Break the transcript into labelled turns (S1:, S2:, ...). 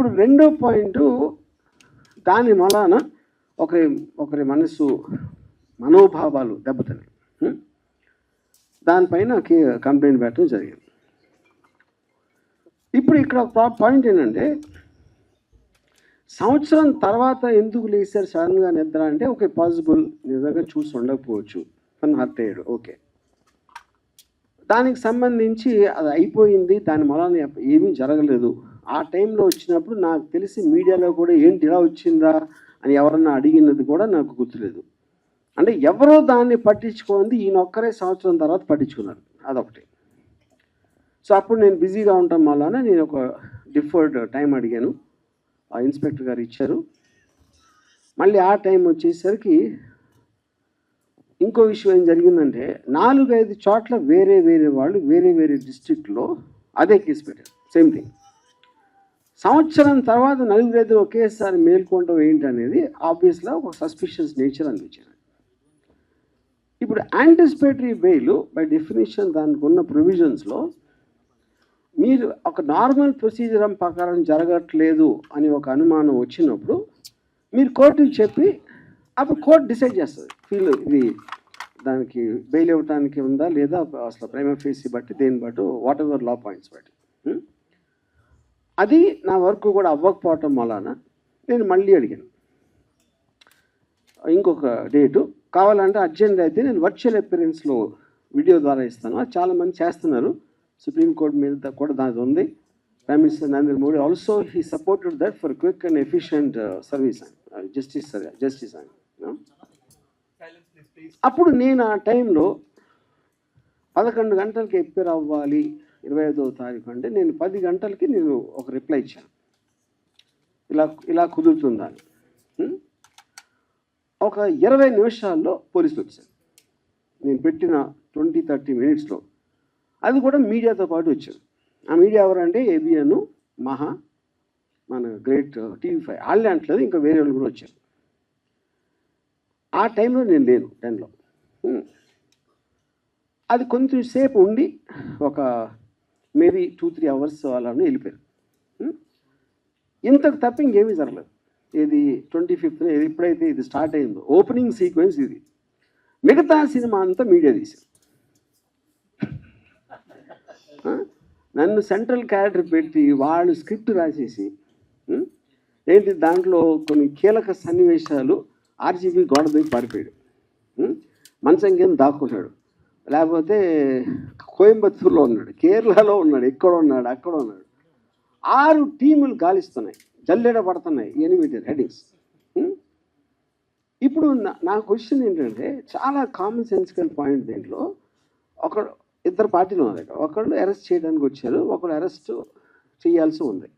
S1: ఇప్పుడు రెండో పాయింట్, దాని వలన ఒకరి మనసు మనోభావాలు దెబ్బతిన్నాయి. దానిపైన కంప్లైంట్ పెట్టడం జరిగింది. ఇప్పుడు ఇక్కడ పాయింట్ ఏంటంటే, సంవత్సరం తర్వాత ఎందుకు లేచారు సడన్గా నిద్ర అంటే, ఓకే పాసిబుల్ నిజంగా చూసి ఉండకపోవచ్చు, తను హర్ట్ అయ్యాడు, ఓకే. దానికి సంబంధించి అది అయిపోయింది, దాని వలన ఏమీ జరగలేదు. ఆ టైంలో వచ్చినప్పుడు నాకు తెలిసి మీడియాలో కూడా ఏంటి ఇలా వచ్చిందా అని ఎవరన్నా అడిగినది కూడా నాకు గుర్తులేదు. అంటే ఎవరో దాన్ని పట్టించుకోండి, ఈయన ఒక్కరే సంవత్సరం తర్వాత పట్టించుకున్నారు, అదొకటి. సో అప్పుడు నేను బిజీగా ఉండటం వలన నేను ఒక డిఫర్డ్ టైం అడిగాను, ఆ ఇన్స్పెక్టర్ గారు ఇచ్చారు. మళ్ళీ ఆ టైం వచ్చేసరికి ఇంకో విషయం ఏం జరిగిందంటే, 4-5 చోట్ల వేరే వాళ్ళు వేరే డిస్ట్రిక్ట్లో అదే కేసు పెట్టారు, సేమ్ థింగ్. సంవత్సరం తర్వాత 4-5 ఒకేసారి మేల్కొనడం ఏంటనేది ఆబ్వియస్గా ఒక సస్పిషియస్ నేచర్ అనిపించింది. ఇప్పుడు యాంటిసిపేటరీ బెయిల్ బై డెఫినేషన్ దానికి ఉన్న ప్రొవిజన్స్లో మీరు ఒక నార్మల్ ప్రొసీజర్ ప్రకారం జరగట్లేదు అని ఒక అనుమానం వచ్చినప్పుడు మీరు కోర్టుకి చెప్పి అప్పుడు కోర్టు డిసైడ్ చేస్తుంది, ఇది దానికి బెయిల్ ఇవ్వడానికి ఉందా లేదా, అసలు ప్రైమా ఫేసి బట్టి దేని బట్టి వాట్ ఎవర్ లా పాయింట్స్ బట్టి. అది నా వర్క్ కూడా అవ్వకపోవటం వలన నేను మళ్ళీ అడిగాను ఇంకొక డేటు కావాలంటే అర్జెంట్ అయితే నేను వర్చువల్ అపియరెన్స్లో వీడియో ద్వారా ఇస్తాను. అది చాలామంది చేస్తున్నారు, సుప్రీంకోర్టు మీద కూడా దాని ఉంది. Prime minister Narendra Modi also he supported that for quick and efficient service and justice అని. అప్పుడు నేను ఆ టైంలో 11 గంటలకి ఎప్పేర్ అవ్వాలి 25వ తారీఖు అంటే, నేను 10 గంటలకి నేను ఒక రిప్లై ఇచ్చాను, ఇలా కుదురుతుందా అని. ఒక 20 నిమిషాల్లో పోలీసులు వచ్చారు, నేను పెట్టిన 20-30 మినిట్స్లో. అది కూడా మీడియాతో పాటు వచ్చారు. ఆ మీడియా ఎవరంటే ఏబిఎన్, మహా, మన గ్రేట్ TV5 వాళ్ళే అంటలేదు, ఇంకా వేరే వాళ్ళు కూడా వచ్చారు. ఆ టైంలో నేను లేను 10లో. అది కొంచెం సేపు ఉండి ఒక మేబీ 2-3 అవర్స్ అలానే వెళ్ళిపోయారు. ఇంతకు తప్ప ఇంకేమీ జరగలేదు. ఇది 25th ఎప్పుడైతే ఇది స్టార్ట్ అయిందో ఓపెనింగ్ సీక్వెన్స్ ఇది. మిగతా సినిమా అంతా మీడియా తీశారు. నన్ను సెంట్రల్ క్యారెక్టర్ పెట్టి వాళ్ళు స్క్రిప్ట్ రాసేసి ఏంటి దాంట్లో కొన్ని కీలక సన్నివేశాలు ఆర్జీబీ గోడ దిగి పారిపోయాడు, మంచం కింద దాక్కున్నాడు, లేకపోతే కోయంబత్తూరులో ఉన్నాడు, కేరళలో ఉన్నాడు, ఎక్కడ ఉన్నాడు, అక్కడ ఉన్నాడు. 6 టీములు గాలిస్తున్నాయి, జల్లెడ పడుతున్నాయి, ఎనిమిది హెడ్డింగ్స్. ఇప్పుడు నా క్వశ్చన్ ఏంటంటే, చాలా కామన్ సెన్సికల్ పాయింట్ దీంట్లో. ఇద్దరు పార్టీలు ఉన్నారు, ఒకళ్ళు అరెస్ట్ చేయడానికి వచ్చారు, ఒకళ్ళు అరెస్ట్ చేయాల్సి ఉంది.